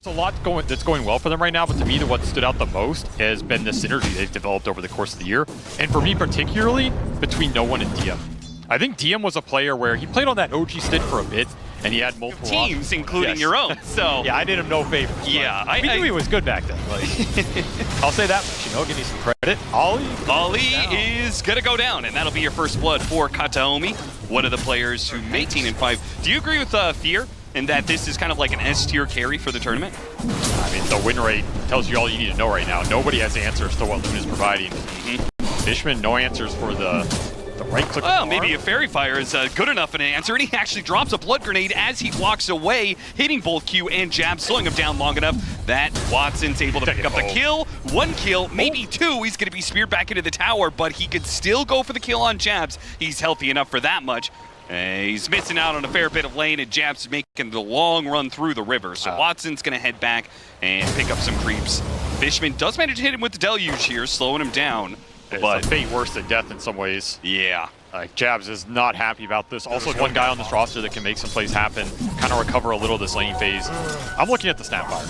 There's a lot that's going well for them right now, but to me, what stood out the most has been the synergy they've developed over the course of the year. And for me, particularly, between No One and DM. I think DM was a player where he played on that OG stick for a bit, and he had multiple teams, options. including your own. So yeah, I did him no favors. Yeah, I knew he was good back then. Like, I'll say that much. You know, give me some credit. Ollie is gonna go down, and that'll be your first blood for Kataomi, one of the players who made 18-5. Do you agree with Fear? And that this is kind of like an S-tier carry for the tournament? I mean, the win rate tells you all you need to know right now. Nobody has answers to what Luna's providing. Fishman, no answers for the right-click. Well, maybe a Fairy Fire is good enough an answer, and he actually drops a Blood Grenade as he walks away, hitting both Q and Jab, slowing him down long enough that Watson's able to pick up the kill. One kill, maybe two. He's going to be speared back into the tower, but he could still go for the kill on Jabs. He's healthy enough for that much. He's missing out on a fair bit of lane, and Jab's making the long run through the river. So Watson's going to head back and pick up some creeps. Fishman does manage to hit him with the Deluge here, slowing him down. But a fate worse than death in some ways. Yeah. Jabs is not happy about this. Also, one guy on this roster that can make some plays happen, kind of recover a little of this laning phase. I'm looking at the Snapfire.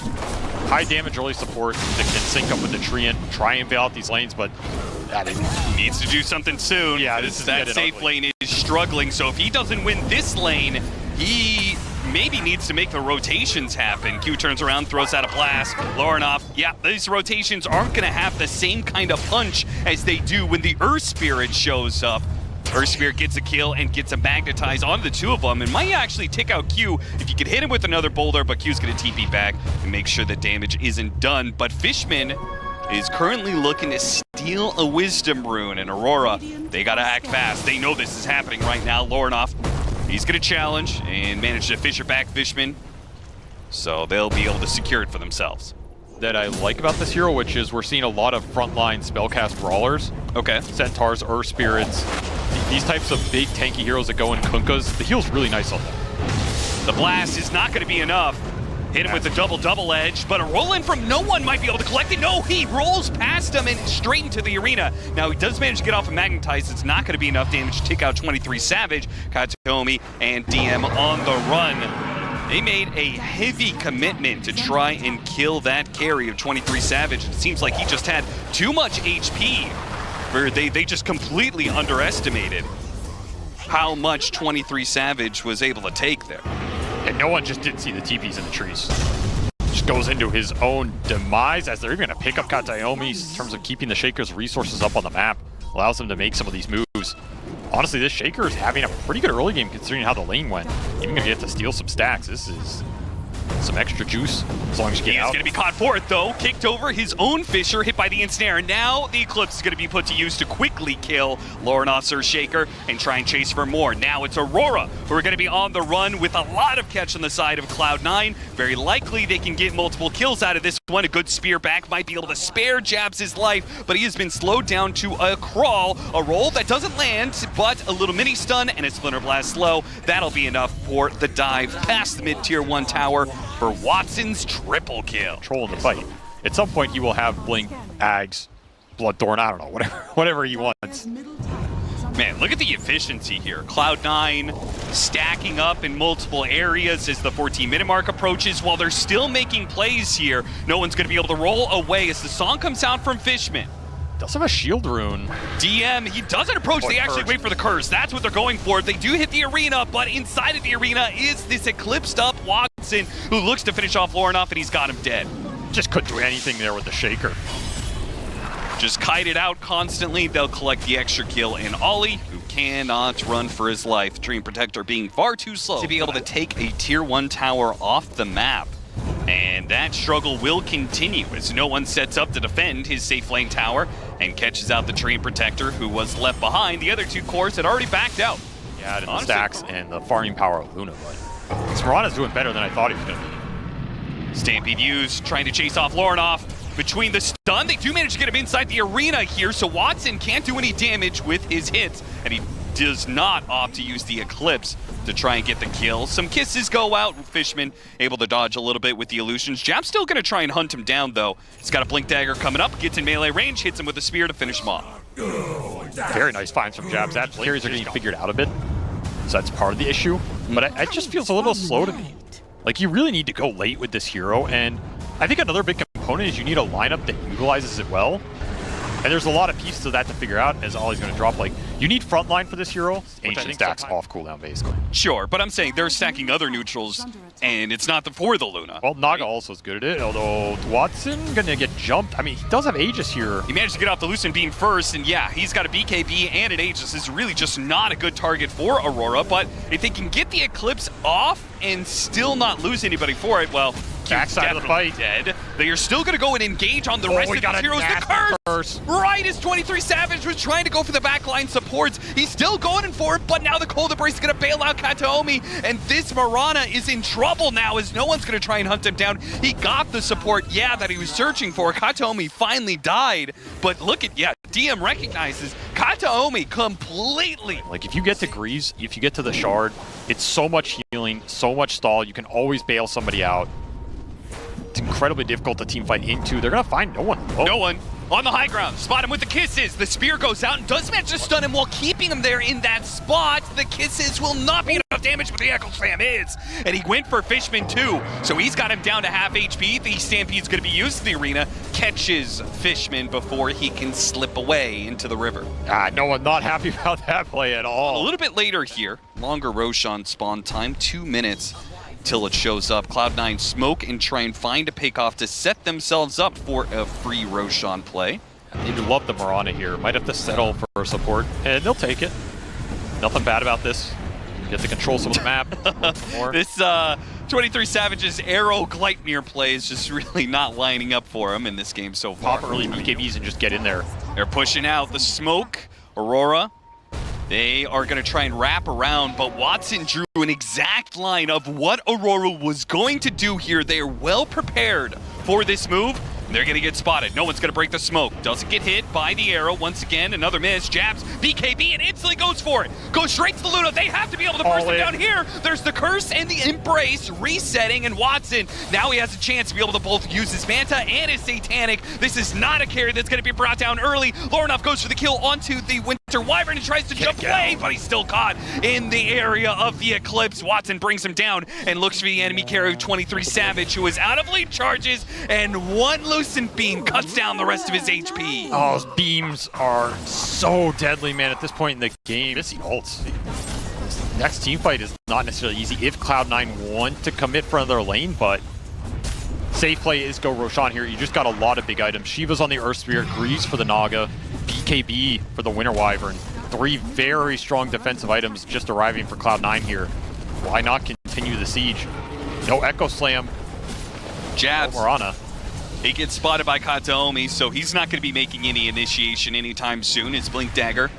High damage early support that can sync up with the Treant, try and bail out these lanes, but he needs to do something soon. Yeah, that safe lane is struggling, so if he doesn't win this lane, he maybe needs to make the rotations happen. Q turns around, throws out a blast. Lorinoff, yeah, these rotations aren't going to have the same kind of punch as they do when the Earth Spirit shows up. Earth Spirit gets a kill and gets a magnetize on the two of them, and might actually take out Q if you could hit him with another boulder, but Q's going to TP back and make sure that damage isn't done. But Fishman is currently looking to steal a Wisdom Rune, and Aurora, they got to act fast. They know this is happening right now. Lorinoff, he's going to challenge and manage to fisher back Fishman, so they'll be able to secure it for themselves. That I like about this hero, which is we're seeing a lot of frontline spellcast brawlers. Okay. Centaurs, Earth Spirits, these types of big tanky heroes that go in Kunkas. The heal's really nice on them. The blast is not going to be enough. Hit him with the double edge, but a roll in from No One might be able to collect it. No, he rolls past him and straight into the arena. Now he does manage to get off a magnetize. It's not going to be enough damage to take out 23 Savage. Kataomi and DM on the run. They made a heavy commitment to try and kill that carry of 23 Savage. It seems like he just had too much HP. Where they just completely underestimated how much 23 Savage was able to take there. And No One just didn't see the TPs in the trees. Just goes into his own demise as they're even going to pick up Kataomi in terms of keeping the Shaker's resources up on the map. Allows them to make some of these moves. Honestly, this Shaker is having a pretty good early game considering how the lane went. Even going to get to steal some stacks. This is some extra juice as long as you get out. He's going to be caught for it, though. Kicked over his own Fisher, hit by the ensnare. Now the Eclipse is going to be put to use to quickly kill Lorinoff's Shaker and try and chase for more. Now it's Aurora, who are going to be on the run with a lot of catch on the side of Cloud9. Very likely they can get multiple kills out of this one. A good spear back might be able to spare Jabs his life, but he has been slowed down to a crawl. A roll that doesn't land, but a little mini stun and a Splinter Blast slow. That'll be enough for the dive past the mid-tier 1 tower for Watson's triple kill. Controlling the fight. At some point, he will have Blink, Ags, Bloodthorn, I don't know, whatever he wants. Man, look at the efficiency here. Cloud9 stacking up in multiple areas as the 14-minute mark approaches. While they're still making plays here, no one's going to be able to roll away as the song comes out from Fishman. Does have a shield rune. DM, he doesn't approach, they actually wait for the curse. That's what they're going for. They do hit the arena, but inside of the arena is this eclipsed up Watson who looks to finish off Lorinoff, and he's got him dead. Just couldn't do anything there with the Shaker. Just kite it out constantly. They'll collect the extra kill in Ollie, who cannot run for his life. Treant Protector being far too slow to be able to take a tier 1 tower off the map. And that struggle will continue as No One sets up to defend his safe lane tower and catches out the Treant Protector, who was left behind. The other two cores had already backed out. Yeah, and the stacks and the farming power of Luna, but Smarana's doing better than I thought he was going to be. Stampede used, trying to chase off Lorinoff. Between the stun, they do manage to get him inside the arena here, so Watson can't do any damage with his hits, and he does not opt to use the Eclipse to try and get the kill. Some kisses go out. Fishman able to dodge a little bit with the illusions. Jab's still going to try and hunt him down, though. He's got a Blink Dagger coming up, gets in melee range, hits him with a spear to finish him off. Very nice finds from Jabs. That carries are getting figured out a bit, so that's part of the issue. But it just feels a little slow to me. Like, you really need to go late with this hero, and I think another big component is you need a lineup that utilizes it well. And there's a lot of pieces of that to figure out, as Ollie's going to drop. Like, you need frontline for this hero. Ancient stacks off cooldown, basically. Sure, but I'm saying they're stacking other neutrals, and it's not for the Luna. Well, Naga also is good at it, although Watson going to get jumped. I mean, he does have Aegis here. He managed to get off the Lucent Beam first, and yeah, he's got a BKB and an Aegis. This is really just not a good target for Aurora, but if they can get the Eclipse off and still not lose anybody for it, well, backside of the fight. Dead. They are still going to go and engage on the rest of the heroes. The curse! Right as 23 Savage was trying to go for the backline supports. He's still going in for it, but now the Cold Embrace is going to bail out Kataomi, and this Mirana is in trouble now as no one's going to try and hunt him down. He got the support, yeah, that he was searching for. Kataomi finally died, but look at, yeah, DM recognizes Kataomi completely. Like, if you get to Greaves, if you get to the Shard, it's so much healing, so much stall. You can always bail somebody out. It's incredibly difficult to team fight into. They're going to find no one. Oh. No one. On the high ground, spot him with the kisses. The spear goes out and does manage to stun him while keeping him there in that spot. The kisses will not be enough damage, but the Echo Slam is. And he went for Fishman too, so he's got him down to half HP. The Stampede's going to be used in the arena. Catches Fishman before he can slip away into the river. No one not happy about that play at all. A little bit later here, longer Roshan spawn time, 2 minutes till it shows up. Cloud9 smoke and try and find a pick off to set themselves up for a free Roshan play. They love the Mirana here. Might have to settle for support, and they'll take it. Nothing bad about this. Get to control some of the map. This 23 Savage's Arrow Gleipnir play is just really not lining up for him in this game so far. Pop early BKBs and just get in there. They're pushing out the smoke. Aurora, they are going to try and wrap around, but Watson drew an exact line of what Aurora was going to do here. They are well prepared for this move. They're going to get spotted. No one's going to break the smoke. Doesn't get hit by the arrow. Once again, another miss. Jabs, BKB, and instantly goes for it. Goes straight to the Luna. They have to be able to burst him down here. There's the curse and the embrace resetting, and Watson, now he has a chance to be able to both use his Manta and his Satanic. This is not a carry that's going to be brought down early. Lorinov goes for the kill onto the Winter Wyvern and tries to jump away, but he's still caught in the area of the Eclipse. Watson brings him down and looks for the enemy carry of 23 Savage, who is out of lead charges, and one Lucent Beam cuts down the rest of his HP. Oh, those beams are so deadly, man, at this point in the game. Missing ults. This next team fight is not necessarily easy if Cloud9 want to commit for another lane, but safe play is go Roshan here. You just got a lot of big items. Shiva's on the Earth Spirit, Greaves for the Naga, BKB for the Winter Wyvern. 3 very strong defensive items just arriving for Cloud9 here. Why not continue the siege? No Echo Slam. Jabs. No Mirana. He gets spotted by Kataomi, so he's not going to be making any initiation anytime soon. His Blink Dagger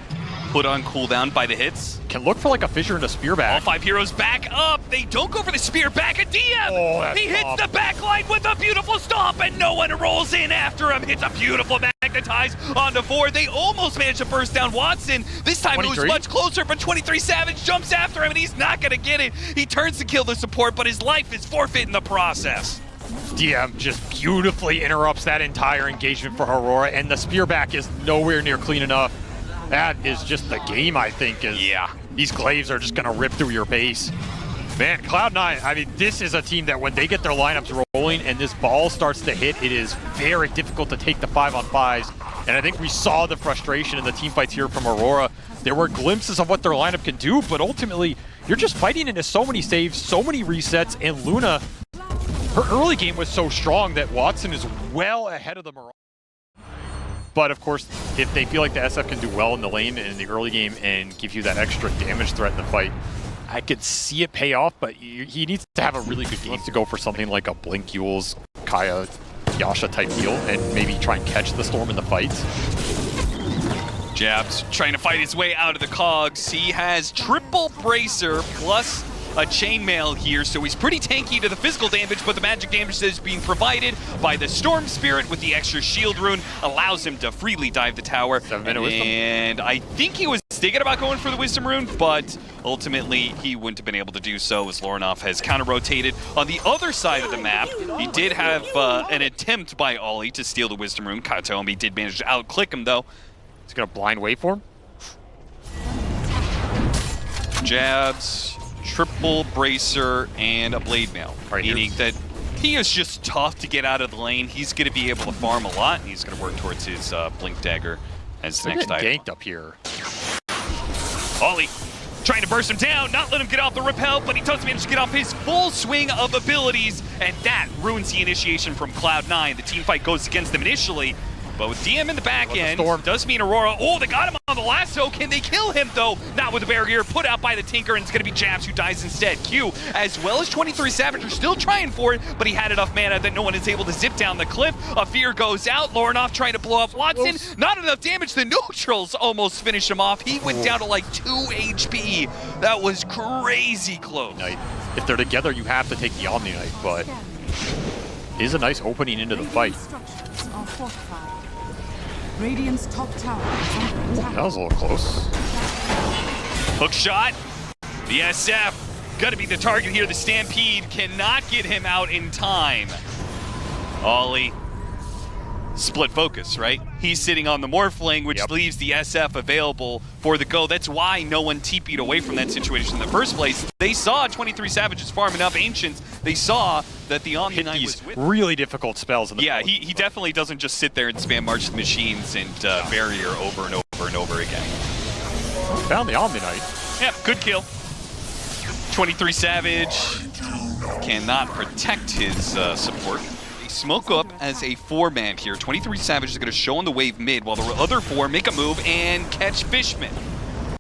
put on cooldown by the hits. Can look for like a Fissure and a Spear back. All 5 heroes back up. They don't go for the Spear back at DM. Oh, he hits the back line with a beautiful stomp, and no one rolls in after him. Hits a beautiful magnetize onto 4. They almost managed to burst down Watson. This time 23? It was much closer, but 23 Savage jumps after him, and he's not going to get it. He turns to kill the support, but his life is forfeit in the process. DM just beautifully interrupts that entire engagement for Aurora, and the spear back is nowhere near clean enough. That is just the game, I think. Yeah. These glaives are just going to rip through your base. Man, Cloud9, I mean, this is a team that when they get their lineups rolling and this ball starts to hit, it is very difficult to take the 5-on-5s. And I think we saw the frustration in the team fights here from Aurora. There were glimpses of what their lineup can do, but ultimately, you're just fighting into so many saves, so many resets, and Luna, her early game was so strong that Watson is well ahead of the Mirage. But of course, if they feel like the SF can do well in the lane and in the early game and give you that extra damage threat in the fight, I could see it pay off, but he needs to have a really good game to go for something like a Blink Yules, Kaya, Yasha type deal and maybe try and catch the Storm in the fights. Jabs trying to fight his way out of the cogs. He has triple bracer plus a chainmail here, so he's pretty tanky to the physical damage, but the magic damage that is being provided by the Storm Spirit with the extra shield rune allows him to freely dive the tower. 7-minute wisdom. And I think he was thinking about going for the wisdom rune, but ultimately he wouldn't have been able to do so as Lorinov has counter-rotated. On the other side of the map, he did have an attempt by Ollie to steal the wisdom rune. Kataomi did manage to out-click him though. He's gonna blind wait for him. Jabs triple bracer and a blade mail, Right, meaning that he is just tough to get out of the lane. He's going to be able to farm a lot, and he's going to work towards his blink dagger as the next item. Ganked up here. Ollie trying to burst him down, not let him get off the repel, but he does manage to get off his full swing of abilities, and that ruins the initiation from Cloud9. The team fight goes against them initially, but with DM in the back end, does mean Aurora. Oh, they got him on the lasso. Can they kill him, though? Not with the barrier. Put out by the Tinker, and it's going to be Jabs who dies instead. Q, as well as 23 Savage, are still trying for it, but he had enough mana that no one is able to zip down the cliff. A fear goes out. Lornoff trying to blow up Watson. Oops. Not enough damage. The neutrals almost finish him off. He went down to like 2 HP. That was crazy close. If they're together, you have to take the Omni Knight, but it is a nice opening into the fight. Radiant's top tower is under attack. That was a little close. Hook shot. The SF gonna be the target here. The Stampede cannot get him out in time. Ollie. Split focus, right? He's sitting on the Morphling, which leaves the SF available for the go. That's why no one TP'd away from that situation in the first place. They saw 23 Savages farming up Ancients. They saw that the Omni Knight was with really difficult spells in the field. he definitely doesn't just sit there and spam March the Machines and Barrier over and over and over again. Found the Omni Knight. Yeah, good kill. 23 Savage cannot protect his support. They smoke up as a 4-man here. 23 Savage is going to show on the wave mid while the other 4 make a move and catch Fishman.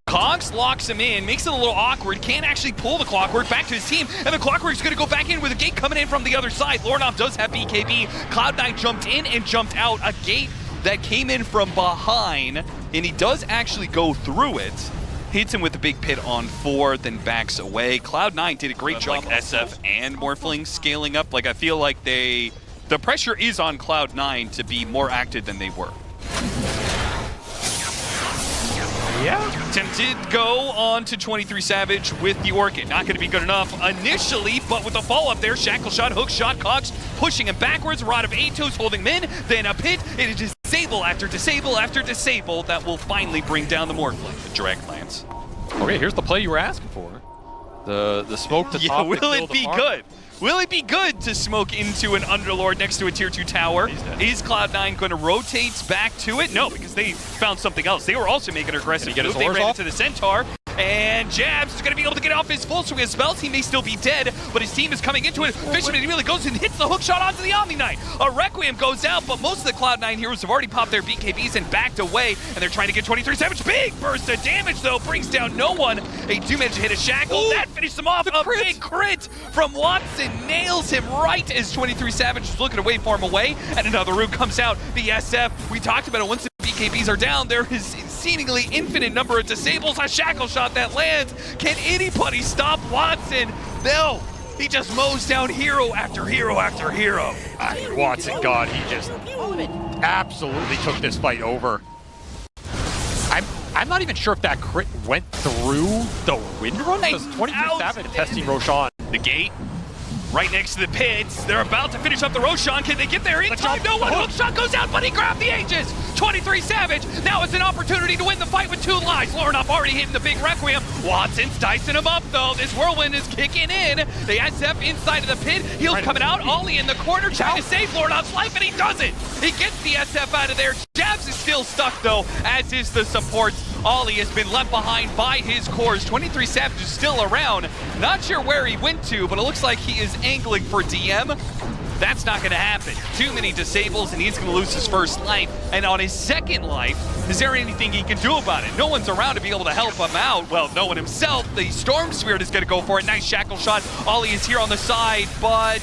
Cogs locks him in, makes it a little awkward, can't actually pull the Clockwork back to his team, and the Clockwork's going to go back in with a gate coming in from the other side. Lornoff does have BKB. Cloud9 jumped in and jumped out. A gate that came in from behind, and he does actually go through it. Hits him with the big pit on 4, then backs away. Cloud9 did a great job. Like SF and Morphling scaling up. Like, I feel like the pressure is on Cloud9 to be more active than they were. Yeah. Tempted go on to 23 Savage with the Orchid. Not going to be good enough initially, but with the follow-up there, Shackle Shot, Hook Shot, Cogs pushing him backwards, Rod of Atos holding him in, then a pit, it is disable after disable after disable that will finally bring down the Morphling. The direct lands. Okay, here's the play you were asking for. The smoke to top. Will it be good? Will it be good to smoke into an Underlord next to a tier 2 tower? Is Cloud9 going to rotate back to it? No, because they found something else. They were also making an aggressive move. They ran into the Centaur. And Jabs is going to be able to get off his full swing of spells. He may still be dead, but his team is coming into it. Fisherman really goes and hits the hook shot onto the Omni Knight. A Requiem goes out, but most of the Cloud9 heroes have already popped their BKBs and backed away, and they're trying to get 23 Savage. Big burst of damage, though, brings down no one. They do manage to hit a Shackle. Ooh, that finishes them off. A big crit from Watson nails him right as 23 Savage is looking to wave farm away, and another root comes out. The SF, we talked about it, once the BKBs are down, there is seemingly infinite number of disables. A Shackle Shot that lands. Can anybody stop Watson? No. He just mows down hero after hero after hero. Watson, God, he just absolutely took this fight over. I'm not even sure if that crit went through the windrun, because 23 Savage testing Roshan. The gate. Right next to the pits. They're about to finish up the Roshan. Can they get there in time? No one. Hook shot goes out, but he grabbed the Aegis. 23 Savage. Now it's an opportunity to win the fight with 2 lives. Lornoff already hitting the big Requiem. Watson's dicing him up, though. This whirlwind is kicking in. The SF inside of the pit. Heels coming out. Ollie in the corner trying to save Lornoff's life, and he does it. He gets the SF out of there. Jabs is still stuck, though, as is the support. Ollie has been left behind by his cores. 23 Savage is still around. Not sure where he went to, but it looks like he is angling for DM. That's not going to happen. Too many disables, and he's going to lose his first life. And on his second life, is there anything he can do about it? No one's around to be able to help him out. Well, no one himself. The Storm Spirit is going to go for it. Nice Shackle Shot. Ollie is here on the side, but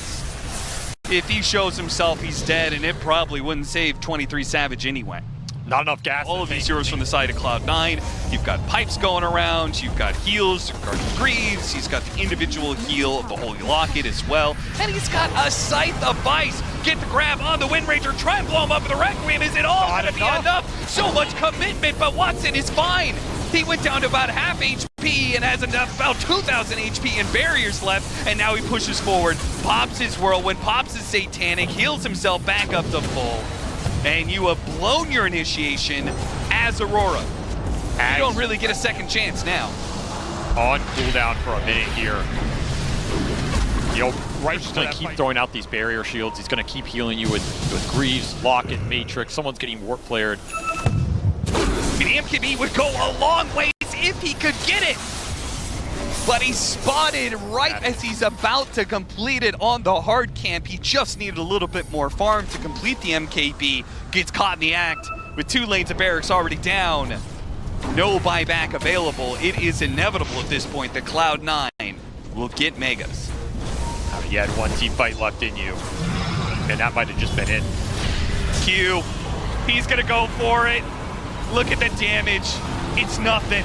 if he shows himself, he's dead, and it probably wouldn't save 23 Savage anyway. Not enough gas. All of these heroes from the side of Cloud9. You've got pipes going around, you've got heals, you've got Greaves, he's got the individual heal of the Holy Locket as well, and he's got a Scythe of Vice. Get the grab on the Wind Ranger, try and blow him up with the Requiem. Is it all going to be enough? So much commitment, but Watson is fine. He went down to about half HP and has about 2,000 HP and barriers left, and now he pushes forward, pops his Whirlwind, pops his Satanic, heals himself back up to full. And you have blown your initiation as Aurora. You don't really get a second chance now. on cooldown for a minute here. Right's just going to keep throwing out these barrier shields. He's going to keep healing you with Greaves, Locket, Matrix. Someone's getting warp flared. The MKB would go a long ways if he could get it. But he's spotted right as he's about to complete it on the hard camp. He just needed a little bit more farm to complete the MKB. Gets caught in the act with 2 lanes of barracks already down. No buyback available. It is inevitable at this point that Cloud9 will get Megas. You had 1 team fight left in you, and that might have just been it. Q, he's gonna go for it. Look at the damage. It's nothing.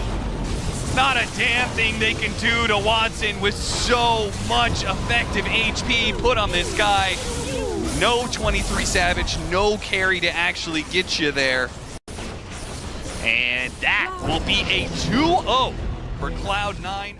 Not a damn thing they can do to Watson with so much effective HP put on this guy. No 23 Savage, no carry to actually get you there. And that will be a 2-0 for Cloud9.